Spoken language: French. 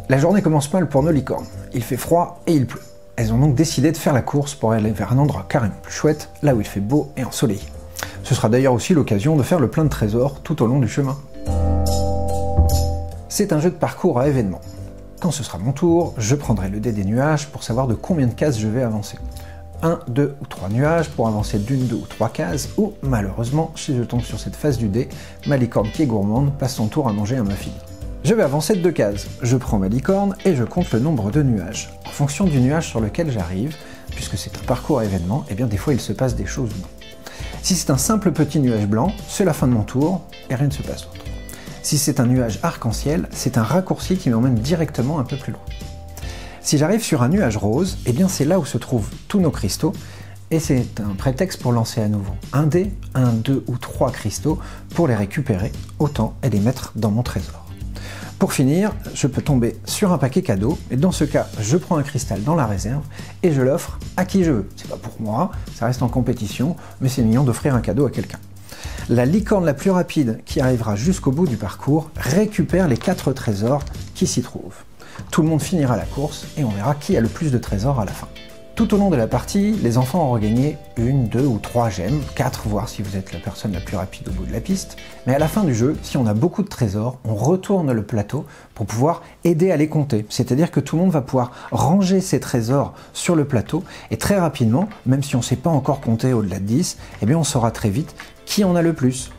La journée commence mal pour nos licornes. Il fait froid et il pleut. Elles ont donc décidé de faire la course pour aller vers un endroit carrément plus chouette, là où il fait beau et ensoleillé. Ce sera d'ailleurs aussi l'occasion de faire le plein de trésors tout au long du chemin. C'est un jeu de parcours à événements. Quand ce sera mon tour, je prendrai le dé des nuages pour savoir de combien de cases je vais avancer. 1, 2 ou 3 nuages pour avancer d'une, 2 ou 3 cases, ou malheureusement, si je tombe sur cette phase du dé, ma licorne qui est gourmande passe son tour à manger un muffin. Je vais avancer de 2 cases, je prends ma licorne et je compte le nombre de nuages. En fonction du nuage sur lequel j'arrive, puisque c'est un parcours à événements, et bien des fois il se passe des choses ou non. Si c'est un simple petit nuage blanc, c'est la fin de mon tour et rien ne se passe d'autre. Si c'est un nuage arc-en-ciel, c'est un raccourci qui m'emmène directement un peu plus loin. Si j'arrive sur un nuage rose, eh bien c'est là où se trouvent tous nos cristaux, et c'est un prétexte pour lancer à nouveau un dé, 1, 2 ou 3 cristaux pour les récupérer, autant et les mettre dans mon trésor. Pour finir, je peux tomber sur un paquet cadeau, et dans ce cas, je prends un cristal dans la réserve et je l'offre à qui je veux. C'est pas pour moi, ça reste en compétition, mais c'est mignon d'offrir un cadeau à quelqu'un. La licorne la plus rapide qui arrivera jusqu'au bout du parcours récupère les 4 trésors qui s'y trouvent. Tout le monde finira la course et on verra qui a le plus de trésors à la fin. Tout au long de la partie, les enfants auront gagné 1, 2 ou 3 gemmes, 4 voire si vous êtes la personne la plus rapide au bout de la piste, mais à la fin du jeu, si on a beaucoup de trésors, on retourne le plateau pour pouvoir aider à les compter. C'est-à-dire que tout le monde va pouvoir ranger ses trésors sur le plateau et très rapidement, même si on ne sait pas encore compter au-delà de 10, eh bien on saura très vite qui en a le plus.